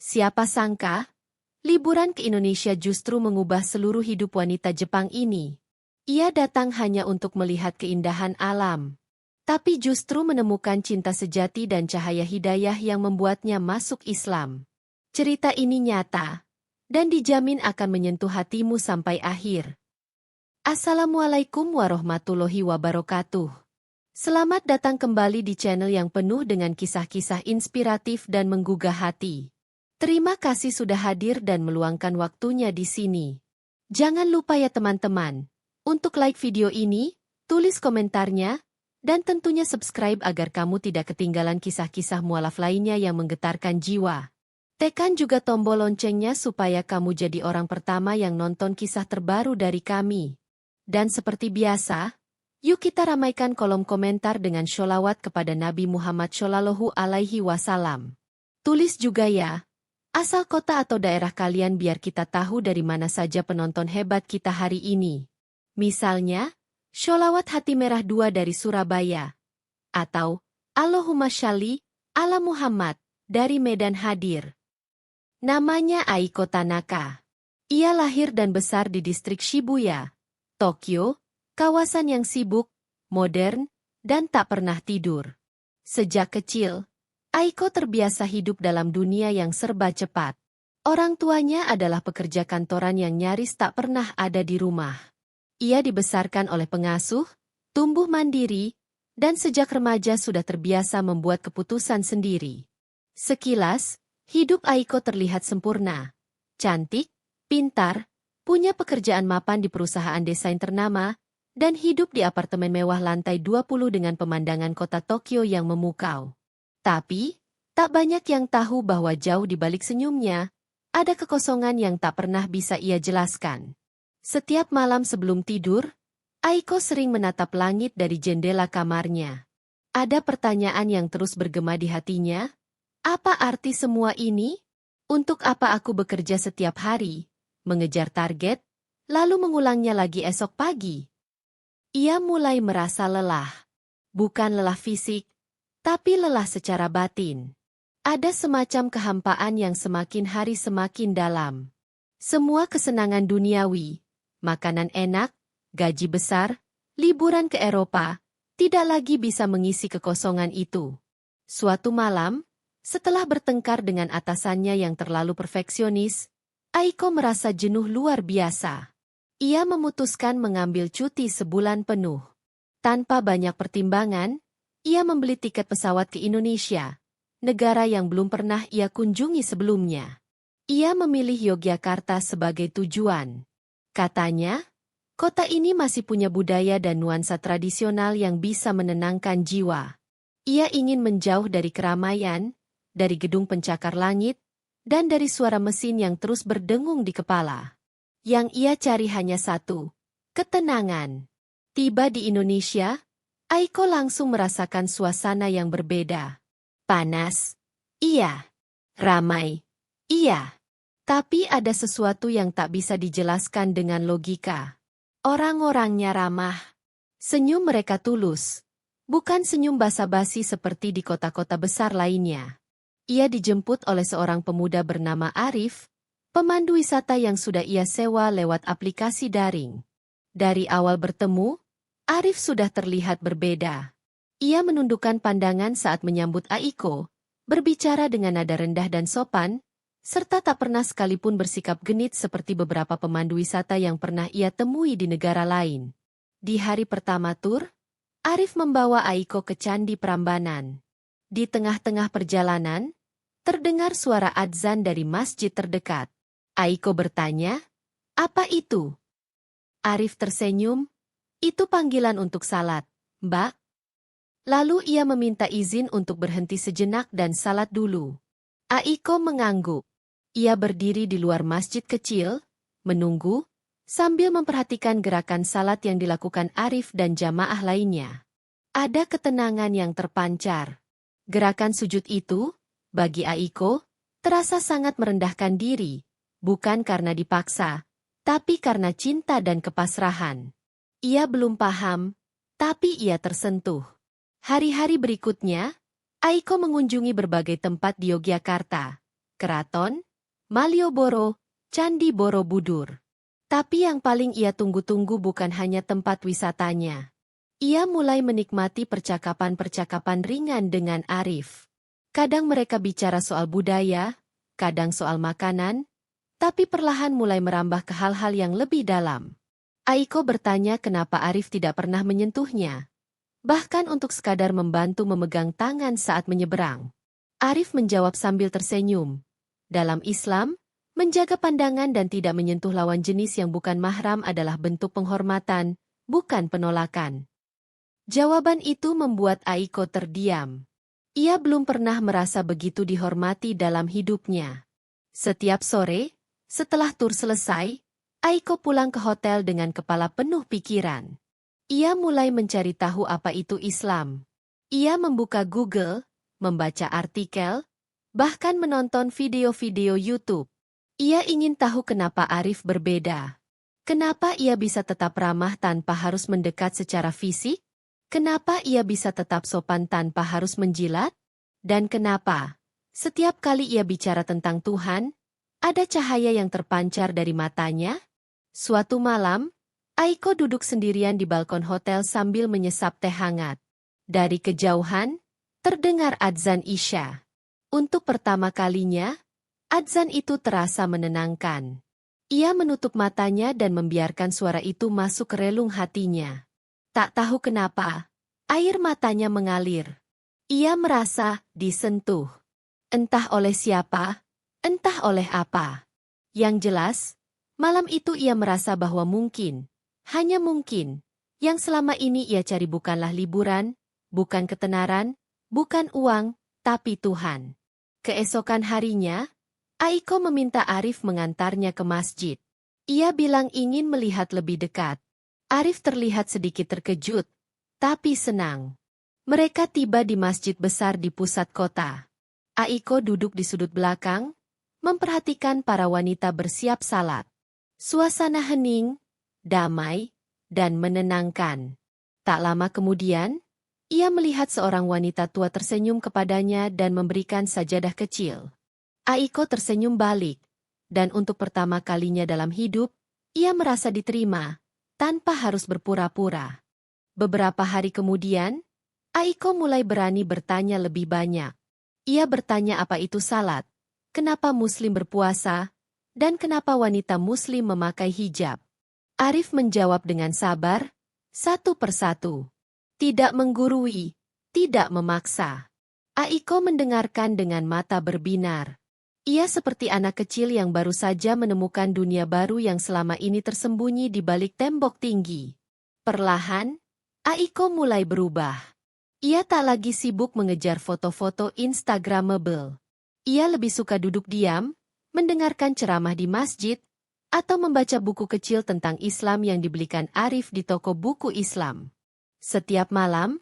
Siapa sangka, liburan ke Indonesia justru mengubah seluruh hidup wanita Jepang ini. Ia datang hanya untuk melihat keindahan alam, tapi justru menemukan cinta sejati dan cahaya hidayah yang membuatnya masuk Islam. Cerita ini nyata, dan dijamin akan menyentuh hatimu sampai akhir. Assalamualaikum warahmatullahi wabarakatuh. Selamat datang kembali di channel yang penuh dengan kisah-kisah inspiratif dan menggugah hati. Terima kasih sudah hadir dan meluangkan waktunya di sini. Jangan lupa ya teman-teman, untuk like video ini, tulis komentarnya, dan tentunya subscribe agar kamu tidak ketinggalan kisah-kisah mualaf lainnya yang menggetarkan jiwa. Tekan juga tombol loncengnya supaya kamu jadi orang pertama yang nonton kisah terbaru dari kami. Dan seperti biasa, yuk kita ramaikan kolom komentar dengan sholawat kepada Nabi Muhammad Shallallahu Alaihi Wasallam. Tulis juga ya, asal kota atau daerah kalian biar kita tahu dari mana saja penonton hebat kita hari ini. Misalnya, sholawat hati merah 2 dari Surabaya. Atau, Allahumma sholli ala Muhammad dari Medan hadir. Namanya Aiko Tanaka. Ia lahir dan besar di distrik Shibuya, Tokyo, kawasan yang sibuk, modern, dan tak pernah tidur. Sejak kecil, Aiko terbiasa hidup dalam dunia yang serba cepat. Orang tuanya adalah pekerja kantoran yang nyaris tak pernah ada di rumah. Ia dibesarkan oleh pengasuh, tumbuh mandiri, dan sejak remaja sudah terbiasa membuat keputusan sendiri. Sekilas, hidup Aiko terlihat sempurna, cantik, pintar, punya pekerjaan mapan di perusahaan desain ternama, dan hidup di apartemen mewah lantai 20 dengan pemandangan kota Tokyo yang memukau. Tapi, tak banyak yang tahu bahwa jauh di balik senyumnya, ada kekosongan yang tak pernah bisa ia jelaskan. Setiap malam sebelum tidur, Aiko sering menatap langit dari jendela kamarnya. Ada pertanyaan yang terus bergema di hatinya. Apa arti semua ini? Untuk apa aku bekerja setiap hari, mengejar target, lalu mengulangnya lagi esok pagi? Ia mulai merasa lelah. Bukan lelah fisik, tapi lelah secara batin. Ada semacam kehampaan yang semakin hari semakin dalam. Semua kesenangan duniawi, makanan enak, gaji besar, liburan ke Eropa, tidak lagi bisa mengisi kekosongan itu. Suatu malam, setelah bertengkar dengan atasannya yang terlalu perfeksionis, Aiko merasa jenuh luar biasa. Ia memutuskan mengambil cuti sebulan penuh. Tanpa banyak pertimbangan, ia membeli tiket pesawat ke Indonesia, negara yang belum pernah ia kunjungi sebelumnya. Ia memilih Yogyakarta sebagai tujuan. Katanya, kota ini masih punya budaya dan nuansa tradisional yang bisa menenangkan jiwa. Ia ingin menjauh dari keramaian, dari gedung pencakar langit, dan dari suara mesin yang terus berdengung di kepala. Yang ia cari hanya satu, ketenangan. Tiba di Indonesia, Aiko langsung merasakan suasana yang berbeda. Panas, iya. Ramai, iya. Tapi ada sesuatu yang tak bisa dijelaskan dengan logika. Orang-orangnya ramah. Senyum mereka tulus. Bukan senyum basa-basi seperti di kota-kota besar lainnya. Ia dijemput oleh seorang pemuda bernama Arif, pemandu wisata yang sudah ia sewa lewat aplikasi daring. Dari awal bertemu, Arif sudah terlihat berbeda. Ia menundukkan pandangan saat menyambut Aiko, berbicara dengan nada rendah dan sopan, serta tak pernah sekalipun bersikap genit seperti beberapa pemandu wisata yang pernah ia temui di negara lain. Di hari pertama tur, Arif membawa Aiko ke Candi Prambanan. Di tengah-tengah perjalanan, terdengar suara adzan dari masjid terdekat. Aiko bertanya, "Apa itu?" Arif tersenyum, "Itu panggilan untuk salat, Mbak." Lalu ia meminta izin untuk berhenti sejenak dan salat dulu. Aiko mengangguk. Ia berdiri di luar masjid kecil, menunggu, sambil memperhatikan gerakan salat yang dilakukan Arif dan jamaah lainnya. Ada ketenangan yang terpancar. Gerakan sujud itu, bagi Aiko, terasa sangat merendahkan diri, bukan karena dipaksa, tapi karena cinta dan kepasrahan. Ia belum paham, tapi ia tersentuh. Hari-hari berikutnya, Aiko mengunjungi berbagai tempat di Yogyakarta. keraton, Malioboro, Candi Borobudur. Tapi yang paling ia tunggu-tunggu bukan hanya tempat wisatanya. Ia mulai menikmati percakapan-percakapan ringan dengan Arif. Kadang mereka bicara soal budaya, kadang soal makanan, tapi perlahan mulai merambah ke hal-hal yang lebih dalam. Aiko bertanya kenapa Arif tidak pernah menyentuhnya. Bahkan untuk sekadar membantu memegang tangan saat menyeberang. Arif menjawab sambil tersenyum. Dalam Islam, menjaga pandangan dan tidak menyentuh lawan jenis yang bukan mahram adalah bentuk penghormatan, bukan penolakan. Jawaban itu membuat Aiko terdiam. Ia belum pernah merasa begitu dihormati dalam hidupnya. Setiap sore, setelah tur selesai, Aiko pulang ke hotel dengan kepala penuh pikiran. Ia mulai mencari tahu apa itu Islam. Ia membuka Google, membaca artikel, bahkan menonton video-video YouTube. Ia ingin tahu kenapa Arif berbeda. Kenapa ia bisa tetap ramah tanpa harus mendekat secara fisik? Kenapa ia bisa tetap sopan tanpa harus menjilat? Dan kenapa, setiap kali ia bicara tentang Tuhan, ada cahaya yang terpancar dari matanya? Suatu malam, Aiko duduk sendirian di balkon hotel sambil menyesap teh hangat. Dari kejauhan, terdengar adzan Isya. Untuk pertama kalinya, adzan itu terasa menenangkan. Ia menutup matanya dan membiarkan suara itu masuk ke relung hatinya. Tak tahu kenapa, air matanya mengalir. Ia merasa disentuh. Entah oleh siapa, entah oleh apa. Yang jelas, malam itu ia merasa bahwa mungkin, hanya mungkin, yang selama ini ia cari bukanlah liburan, bukan ketenaran, bukan uang, tapi Tuhan. Keesokan harinya, Aiko meminta Arif mengantarnya ke masjid. Ia bilang ingin melihat lebih dekat. Arif terlihat sedikit terkejut, tapi senang. Mereka tiba di masjid besar di pusat kota. Aiko duduk di sudut belakang, memperhatikan para wanita bersiap salat. Suasana hening, damai, dan menenangkan. Tak lama kemudian, ia melihat seorang wanita tua tersenyum kepadanya dan memberikan sajadah kecil. Aiko tersenyum balik, dan untuk pertama kalinya dalam hidup, ia merasa diterima, tanpa harus berpura-pura. Beberapa hari kemudian, Aiko mulai berani bertanya lebih banyak. Ia bertanya apa itu salat, kenapa Muslim berpuasa, dan kenapa wanita Muslim memakai hijab. Arif menjawab dengan sabar, satu persatu. Tidak menggurui, tidak memaksa. Aiko mendengarkan dengan mata berbinar. Ia seperti anak kecil yang baru saja menemukan dunia baru yang selama ini tersembunyi di balik tembok tinggi. Perlahan, Aiko mulai berubah. Ia tak lagi sibuk mengejar foto-foto Instagramable. Ia lebih suka duduk diam, mendengarkan ceramah di masjid, atau membaca buku kecil tentang Islam yang dibelikan Arif di toko buku Islam. Setiap malam,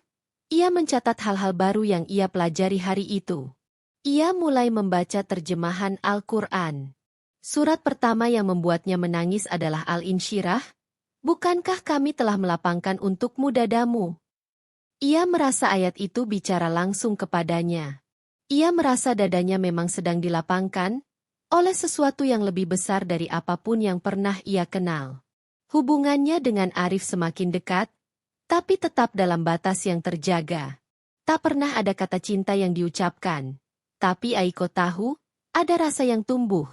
ia mencatat hal-hal baru yang ia pelajari hari itu. Ia mulai membaca terjemahan Al-Quran. Surat pertama yang membuatnya menangis adalah Al-Insyirah, bukankah kami telah melapangkan untukmu dadamu? Ia merasa ayat itu bicara langsung kepadanya. Ia merasa dadanya memang sedang dilapangkan oleh sesuatu yang lebih besar dari apapun yang pernah ia kenal. Hubungannya dengan Arif semakin dekat, tapi tetap dalam batas yang terjaga. Tak pernah ada kata cinta yang diucapkan. Tapi Aiko tahu, ada rasa yang tumbuh,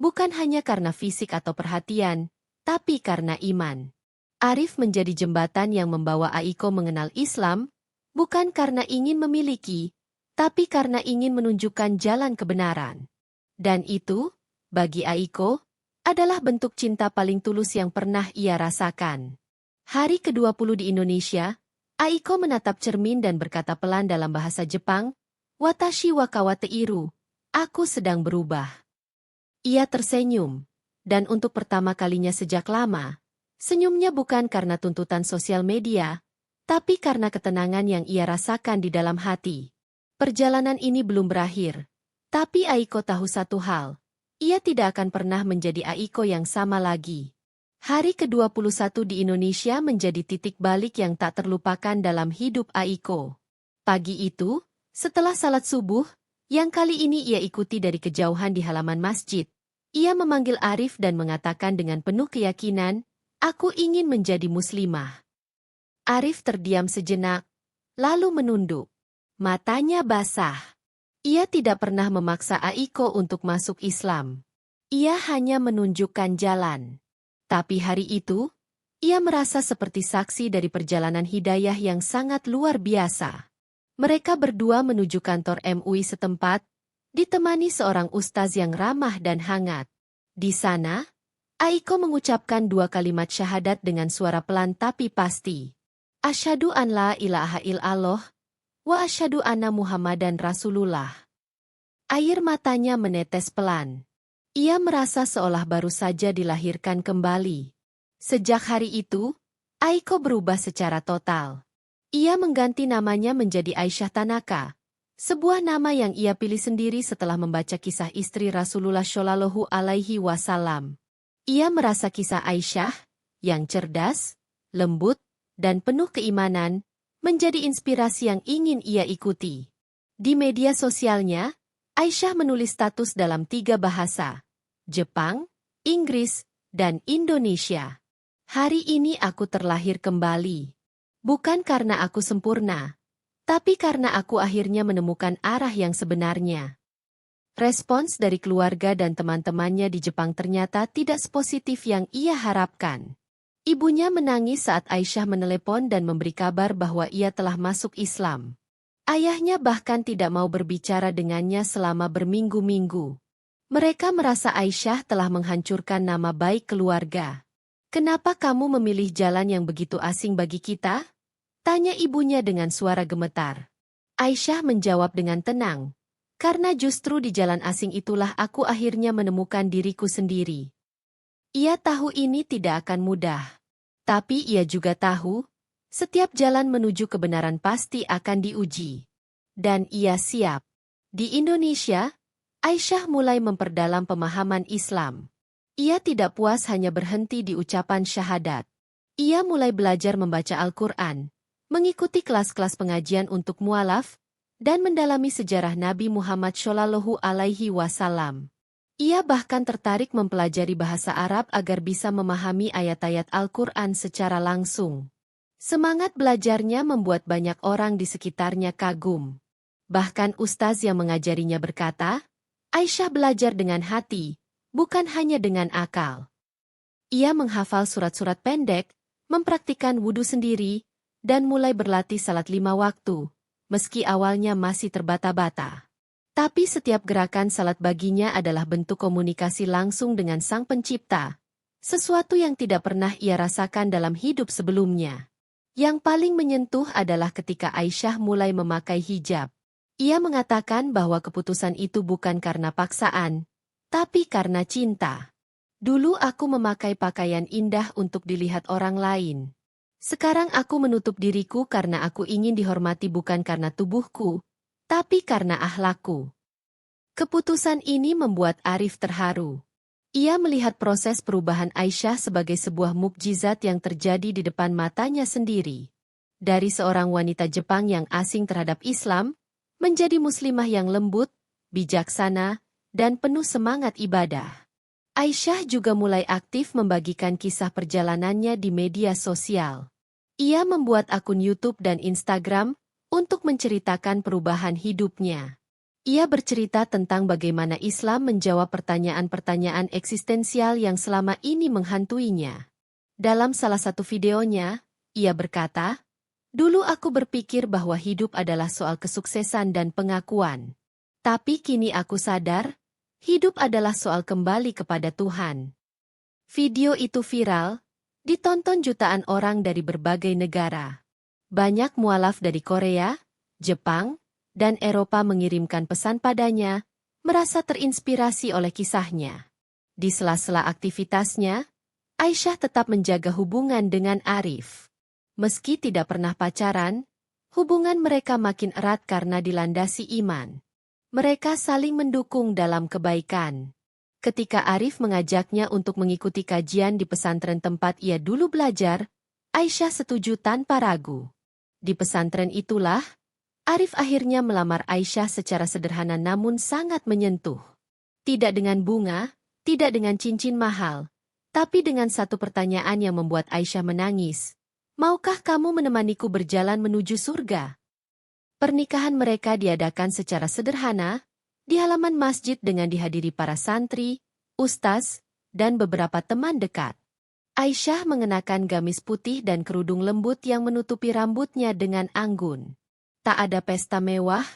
bukan hanya karena fisik atau perhatian, tapi karena iman. Arif menjadi jembatan yang membawa Aiko mengenal Islam, bukan karena ingin memiliki, tapi karena ingin menunjukkan jalan kebenaran. Dan itu, bagi Aiko, adalah bentuk cinta paling tulus yang pernah ia rasakan. Hari ke-20 di Indonesia, Aiko menatap cermin dan berkata pelan dalam bahasa Jepang, Watashi wa kawateiru, aku sedang berubah. Ia tersenyum, dan untuk pertama kalinya sejak lama, senyumnya bukan karena tuntutan sosial media, tapi karena ketenangan yang ia rasakan di dalam hati. Perjalanan ini belum berakhir, tapi Aiko tahu satu hal, ia tidak akan pernah menjadi Aiko yang sama lagi. Hari ke-21 di Indonesia menjadi titik balik yang tak terlupakan dalam hidup Aiko. Pagi itu, setelah salat subuh, Yang kali ini ia ikuti dari kejauhan di halaman masjid. Ia memanggil Arif dan mengatakan dengan penuh keyakinan, "Aku ingin menjadi muslimah." Arif terdiam sejenak, lalu menunduk. Matanya basah. Ia tidak pernah memaksa Aiko untuk masuk Islam. Ia hanya menunjukkan jalan. Tapi hari itu, ia merasa seperti saksi dari perjalanan hidayah yang sangat luar biasa. Mereka berdua menuju kantor MUI setempat, ditemani seorang ustaz yang ramah dan hangat. Di sana, Aiko mengucapkan 2 kalimat syahadat dengan suara pelan tapi pasti. Asyhadu an la ilaha illallah, wa asyhadu anna Muhammadan Rasulullah. Air matanya menetes pelan. Ia merasa seolah baru saja dilahirkan kembali. Sejak hari itu, Aiko berubah secara total. Ia mengganti namanya menjadi Aisyah Tanaka, sebuah nama yang ia pilih sendiri setelah membaca kisah istri Rasulullah Shallallahu Alaihi Wasallam. Ia merasa kisah Aisyah, yang cerdas, lembut, dan penuh keimanan, menjadi inspirasi yang ingin ia ikuti. Di media sosialnya, Aisyah menulis status dalam 3 bahasa, Jepang, Inggris, dan Indonesia. Hari ini aku terlahir kembali. Bukan karena aku sempurna, tapi karena aku akhirnya menemukan arah yang sebenarnya. Respons dari keluarga dan teman-temannya di Jepang ternyata tidak sepositif yang ia harapkan. Ibunya menangis saat Aisyah menelepon dan memberi kabar bahwa ia telah masuk Islam. Ayahnya bahkan tidak mau berbicara dengannya selama berminggu-minggu. Mereka merasa Aisyah telah menghancurkan nama baik keluarga. "Kenapa kamu memilih jalan yang begitu asing bagi kita?" tanya ibunya dengan suara gemetar. Aisyah menjawab dengan tenang, "Karena justru di jalan asing itulah aku akhirnya menemukan diriku sendiri." Ia tahu ini tidak akan mudah. Tapi ia juga tahu, setiap jalan menuju kebenaran pasti akan diuji. Dan ia siap. Di Indonesia, Aisyah mulai memperdalam pemahaman Islam. Ia tidak puas hanya berhenti di ucapan syahadat. Ia mulai belajar membaca Al-Quran, mengikuti kelas-kelas pengajian untuk mualaf, dan mendalami sejarah Nabi Muhammad Shallallahu Alaihi Wasallam. Ia bahkan tertarik mempelajari bahasa Arab agar bisa memahami ayat-ayat Al-Quran secara langsung. Semangat belajarnya membuat banyak orang di sekitarnya kagum. Bahkan ustaz yang mengajarinya berkata, "Aisyah belajar dengan hati, bukan hanya dengan akal." Ia menghafal surat-surat pendek, mempraktikkan wudhu sendiri, dan mulai berlatih salat 5 waktu, meski awalnya masih terbata-bata. Tapi setiap gerakan salat baginya adalah bentuk komunikasi langsung dengan Sang Pencipta, sesuatu yang tidak pernah ia rasakan dalam hidup sebelumnya. Yang paling menyentuh adalah ketika Aisyah mulai memakai hijab. Ia mengatakan bahwa keputusan itu bukan karena paksaan, tapi karena cinta. "Dulu aku memakai pakaian indah untuk dilihat orang lain. Sekarang aku menutup diriku karena aku ingin dihormati bukan karena tubuhku, tapi karena akhlakku." Keputusan ini membuat Arif terharu. Ia melihat proses perubahan Aisyah sebagai sebuah mukjizat yang terjadi di depan matanya sendiri. Dari seorang wanita Jepang yang asing terhadap Islam, menjadi muslimah yang lembut, bijaksana, dan penuh semangat ibadah. Aisyah juga mulai aktif membagikan kisah perjalanannya di media sosial. Ia membuat akun YouTube dan Instagram untuk menceritakan perubahan hidupnya. Ia bercerita tentang bagaimana Islam menjawab pertanyaan-pertanyaan eksistensial yang selama ini menghantuinya. Dalam salah satu videonya, ia berkata, "Dulu aku berpikir bahwa hidup adalah soal kesuksesan dan pengakuan. Tapi kini aku sadar, hidup adalah soal kembali kepada Tuhan." Video itu viral, ditonton jutaan orang dari berbagai negara. Banyak mualaf dari Korea, Jepang, dan Eropa mengirimkan pesan padanya, merasa terinspirasi oleh kisahnya. Di sela-sela aktivitasnya, Aisyah tetap menjaga hubungan dengan Arif. Meski tidak pernah pacaran, hubungan mereka makin erat karena dilandasi iman. Mereka saling mendukung dalam kebaikan. Ketika Arif mengajaknya untuk mengikuti kajian di pesantren tempat ia dulu belajar, Aisyah setuju tanpa ragu. Di pesantren itulah, Arif akhirnya melamar Aisyah secara sederhana namun sangat menyentuh. Tidak dengan bunga, tidak dengan cincin mahal, tapi dengan satu pertanyaan yang membuat Aisyah menangis. Maukah kamu menemaniku berjalan menuju surga? Pernikahan mereka diadakan secara sederhana, di halaman masjid dengan dihadiri para santri, ustaz, dan beberapa teman dekat. Aisyah mengenakan gamis putih dan kerudung lembut yang menutupi rambutnya dengan anggun. Tak ada pesta mewah,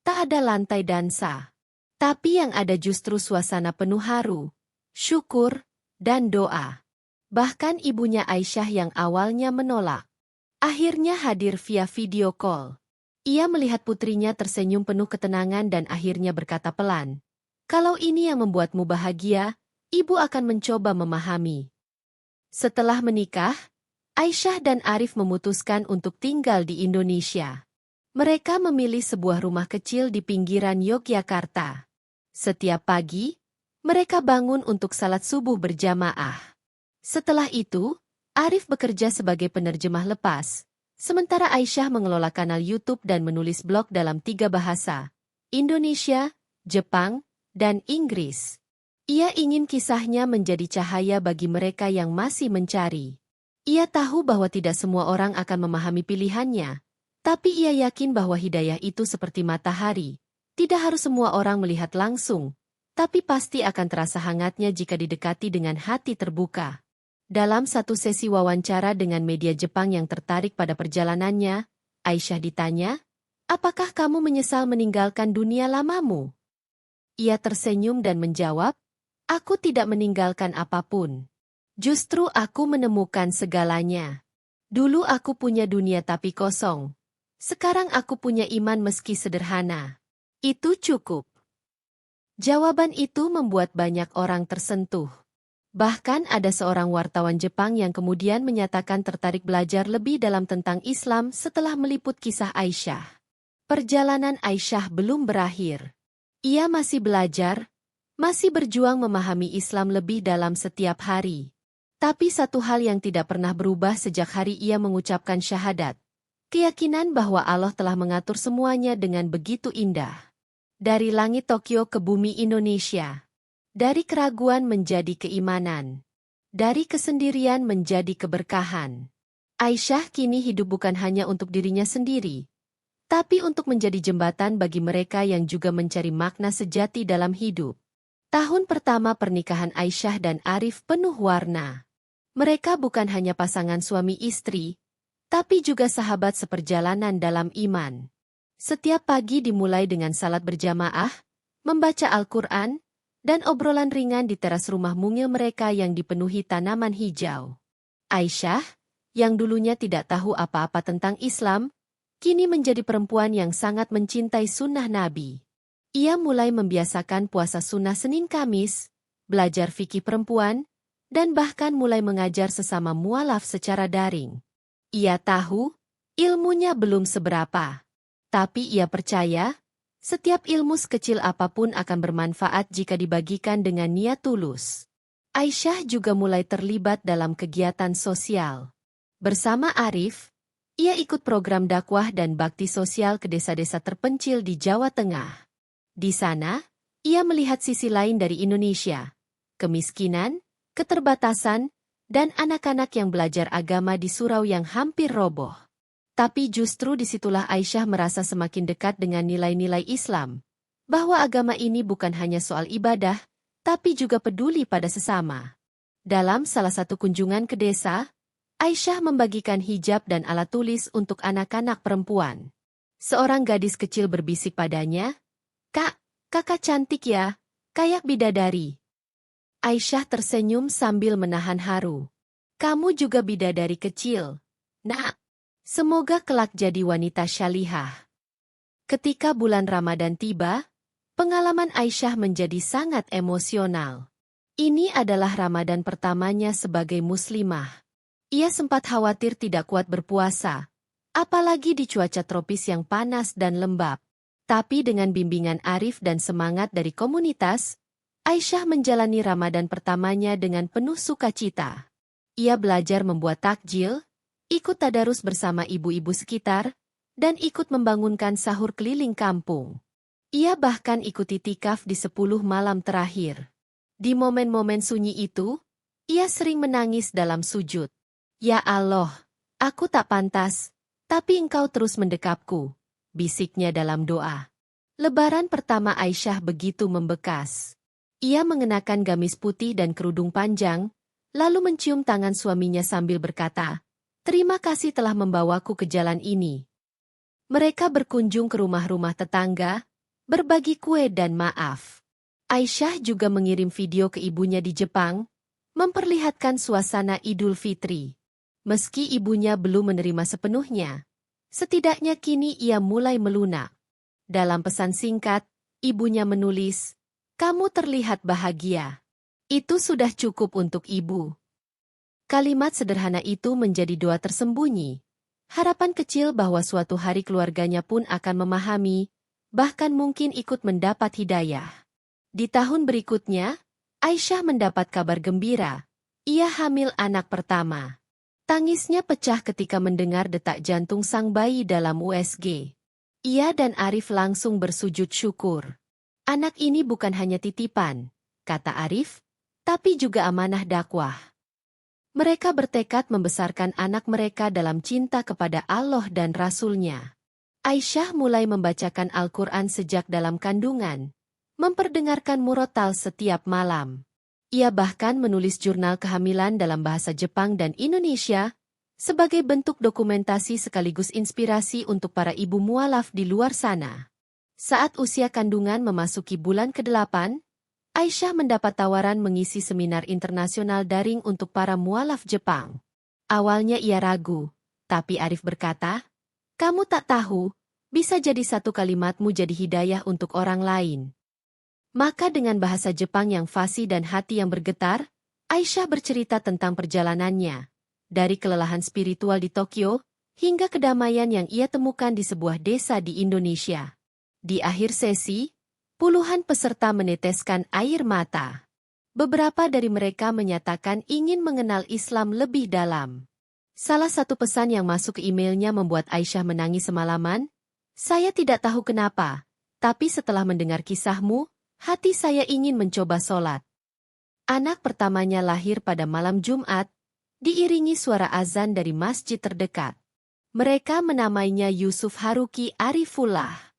tak ada lantai dansa. Tapi yang ada justru suasana penuh haru, syukur, dan doa. Bahkan ibunya Aisyah yang awalnya menolak, akhirnya hadir via video call. Ia melihat putrinya tersenyum penuh ketenangan dan akhirnya berkata pelan, "Kalau ini yang membuatmu bahagia, ibu akan mencoba memahami." Setelah menikah, Aisyah dan Arif memutuskan untuk tinggal di Indonesia. Mereka memilih sebuah rumah kecil di pinggiran Yogyakarta. Setiap pagi, mereka bangun untuk salat subuh berjamaah. Setelah itu, Arif bekerja sebagai penerjemah lepas, sementara Aisyah mengelola kanal YouTube dan menulis blog dalam 3 bahasa, Indonesia, Jepang, dan Inggris. Ia ingin kisahnya menjadi cahaya bagi mereka yang masih mencari. Ia tahu bahwa tidak semua orang akan memahami pilihannya, tapi ia yakin bahwa hidayah itu seperti matahari. Tidak harus semua orang melihat langsung, tapi pasti akan terasa hangatnya jika didekati dengan hati terbuka. Dalam satu sesi wawancara dengan media Jepang yang tertarik pada perjalanannya, Aisyah ditanya, "Apakah kamu menyesal meninggalkan dunia lamamu?" Ia tersenyum dan menjawab, "Aku tidak meninggalkan apapun. Justru aku menemukan segalanya. Dulu aku punya dunia tapi kosong. Sekarang aku punya iman meski sederhana. Itu cukup." Jawaban itu membuat banyak orang tersentuh. Bahkan ada seorang wartawan Jepang yang kemudian menyatakan tertarik belajar lebih dalam tentang Islam setelah meliput kisah Aisyah. Perjalanan Aisyah belum berakhir. Ia masih belajar, masih berjuang memahami Islam lebih dalam setiap hari. Tapi satu hal yang tidak pernah berubah sejak hari ia mengucapkan syahadat. Keyakinan bahwa Allah telah mengatur semuanya dengan begitu indah. Dari langit Tokyo ke bumi Indonesia. Dari keraguan menjadi keimanan. Dari kesendirian menjadi keberkahan. Aisyah kini hidup bukan hanya untuk dirinya sendiri, tapi untuk menjadi jembatan bagi mereka yang juga mencari makna sejati dalam hidup. Tahun pertama pernikahan Aisyah dan Arif penuh warna. Mereka bukan hanya pasangan suami istri, tapi juga sahabat seperjalanan dalam iman. Setiap pagi dimulai dengan salat berjamaah, membaca Al-Quran, dan obrolan ringan di teras rumah mungil mereka yang dipenuhi tanaman hijau. Aisyah, yang dulunya tidak tahu apa-apa tentang Islam, kini menjadi perempuan yang sangat mencintai sunnah Nabi. Ia mulai membiasakan puasa sunnah Senin Kamis, belajar fikih perempuan, dan bahkan mulai mengajar sesama mualaf secara daring. Ia tahu, ilmunya belum seberapa. Tapi ia percaya, setiap ilmu sekecil apapun akan bermanfaat jika dibagikan dengan niat tulus. Aisyah juga mulai terlibat dalam kegiatan sosial. Bersama Arif, ia ikut program dakwah dan bakti sosial ke desa-desa terpencil di Jawa Tengah. Di sana, ia melihat sisi lain dari Indonesia, kemiskinan, keterbatasan, dan anak-anak yang belajar agama di surau yang hampir roboh. Tapi justru disitulah Aisyah merasa semakin dekat dengan nilai-nilai Islam, bahwa agama ini bukan hanya soal ibadah, tapi juga peduli pada sesama. Dalam salah satu kunjungan ke desa, Aisyah membagikan hijab dan alat tulis untuk anak-anak perempuan. Seorang gadis kecil berbisik padanya, "Kak, kakak cantik ya, kayak bidadari." Aisyah tersenyum sambil menahan haru. "Kamu juga bidadari kecil, Nak. Semoga kelak jadi wanita syalihah." Ketika bulan Ramadan tiba, pengalaman Aisyah menjadi sangat emosional. Ini adalah Ramadan pertamanya sebagai muslimah. Ia sempat khawatir tidak kuat berpuasa, apalagi di cuaca tropis yang panas dan lembab. Tapi dengan bimbingan Arif dan semangat dari komunitas, Aisyah menjalani Ramadan pertamanya dengan penuh sukacita. Ia belajar membuat takjil, ikut tadarus bersama ibu-ibu sekitar, dan ikut membangunkan sahur keliling kampung. Ia bahkan ikuti tikaf di 10 malam terakhir. Di momen-momen sunyi itu, ia sering menangis dalam sujud. Ya Allah, aku tak pantas, tapi Engkau terus mendekapku, bisiknya dalam doa. Lebaran pertama Aisyah begitu membekas. Ia mengenakan gamis putih dan kerudung panjang, lalu mencium tangan suaminya sambil berkata, "Terima kasih telah membawaku ke jalan ini." Mereka berkunjung ke rumah-rumah tetangga, berbagi kue dan maaf. Aisyah juga mengirim video ke ibunya di Jepang, memperlihatkan suasana Idul Fitri. Meski ibunya belum menerima sepenuhnya, setidaknya kini ia mulai melunak. Dalam pesan singkat, ibunya menulis, "Kamu terlihat bahagia. Itu sudah cukup untuk ibu." Kalimat sederhana itu menjadi doa tersembunyi. Harapan kecil bahwa suatu hari keluarganya pun akan memahami, bahkan mungkin ikut mendapat hidayah. Di tahun berikutnya, Aisyah mendapat kabar gembira. Ia hamil anak pertama. Tangisnya pecah ketika mendengar detak jantung sang bayi dalam USG. Ia dan Arif langsung bersujud syukur. "Anak ini bukan hanya titipan," kata Arif, "tapi juga amanah dakwah." Mereka bertekad membesarkan anak mereka dalam cinta kepada Allah dan Rasul-Nya. Aisyah mulai membacakan Al-Quran sejak dalam kandungan, memperdengarkan murotal setiap malam. Ia bahkan menulis jurnal kehamilan dalam bahasa Jepang dan Indonesia, sebagai bentuk dokumentasi sekaligus inspirasi untuk para ibu mualaf di luar sana. Saat usia kandungan memasuki bulan ke-8, Aisyah mendapat tawaran mengisi seminar internasional daring untuk para mualaf Jepang. Awalnya ia ragu, tapi Arif berkata, "Kamu tak tahu, bisa jadi satu kalimatmu jadi hidayah untuk orang lain." Maka dengan bahasa Jepang yang fasih dan hati yang bergetar, Aisyah bercerita tentang perjalanannya, dari kelelahan spiritual di Tokyo, hingga kedamaian yang ia temukan di sebuah desa di Indonesia. Di akhir sesi, puluhan peserta meneteskan air mata. Beberapa dari mereka menyatakan ingin mengenal Islam lebih dalam. Salah satu pesan yang masuk ke emailnya membuat Aisyah menangis semalaman. "Saya tidak tahu kenapa, tapi setelah mendengar kisahmu, hati saya ingin mencoba sholat." Anak pertamanya lahir pada malam Jumat, diiringi suara azan dari masjid terdekat. Mereka menamainya Yusuf Haruki Arifullah.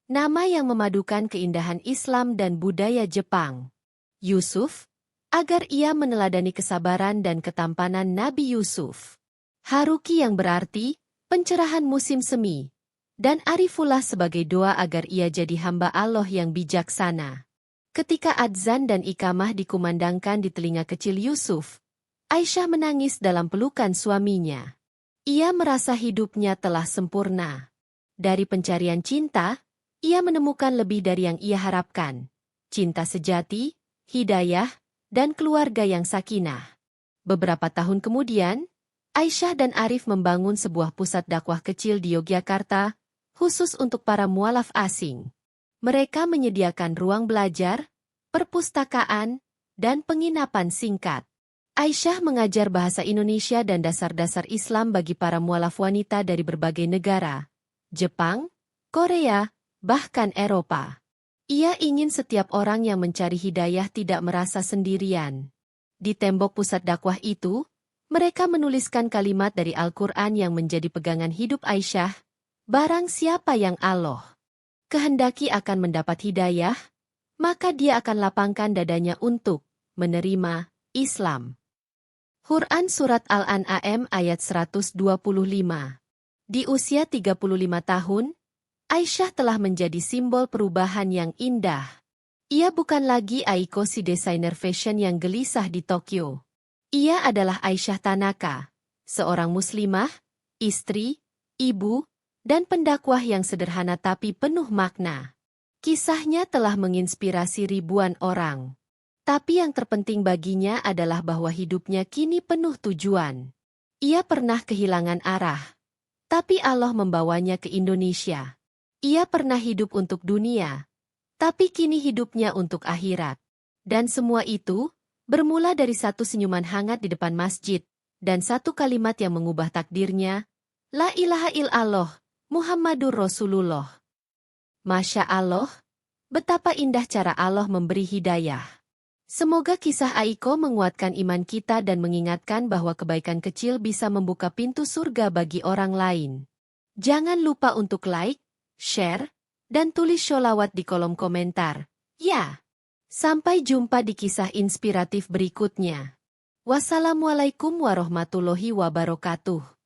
Nama yang memadukan keindahan Islam dan budaya Jepang. Yusuf, agar ia meneladani kesabaran dan ketampanan Nabi Yusuf. Haruki yang berarti pencerahan musim semi. Dan Arifullah sebagai doa agar ia jadi hamba Allah yang bijaksana. Ketika adzan dan ikamah dikumandangkan di telinga kecil Yusuf, Aisyah menangis dalam pelukan suaminya. Ia merasa hidupnya telah sempurna. Dari pencarian cinta, ia menemukan lebih dari yang ia harapkan. Cinta sejati, hidayah, dan keluarga yang sakinah. Beberapa tahun kemudian, Aisyah dan Arif membangun sebuah pusat dakwah kecil di Yogyakarta, khusus untuk para mualaf asing. Mereka menyediakan ruang belajar, perpustakaan, dan penginapan singkat. Aisyah mengajar bahasa Indonesia dan dasar-dasar Islam bagi para mualaf wanita dari berbagai negara. Jepang, Korea, bahkan Eropa. Ia ingin setiap orang yang mencari hidayah tidak merasa sendirian. Di tembok pusat dakwah itu, mereka menuliskan kalimat dari Al-Quran yang menjadi pegangan hidup Aisyah, "Barang siapa yang Allah kehendaki akan mendapat hidayah, maka dia akan lapangkan dadanya untuk menerima Islam." Quran Surat Al-An'am ayat 125. Di usia 35 tahun, Aisyah telah menjadi simbol perubahan yang indah. Ia bukan lagi Aiko si desainer fashion yang gelisah di Tokyo. Ia adalah Aisyah Tanaka, seorang muslimah, istri, ibu, dan pendakwah yang sederhana tapi penuh makna. Kisahnya telah menginspirasi ribuan orang. Tapi yang terpenting baginya adalah bahwa hidupnya kini penuh tujuan. Ia pernah kehilangan arah, tapi Allah membawanya ke Indonesia. Ia pernah hidup untuk dunia, tapi kini hidupnya untuk akhirat. Dan semua itu bermula dari satu senyuman hangat di depan masjid, dan satu kalimat yang mengubah takdirnya, "La ilaha illallah, Muhammadur Rasulullah. Masya Allah, betapa indah cara Allah memberi hidayah. Semoga kisah Aiko menguatkan iman kita dan mengingatkan bahwa kebaikan kecil bisa membuka pintu surga bagi orang lain. Jangan lupa untuk like, share, dan tulis sholawat di kolom komentar. Ya, sampai jumpa di kisah inspiratif berikutnya. Wassalamualaikum warahmatullahi wabarakatuh.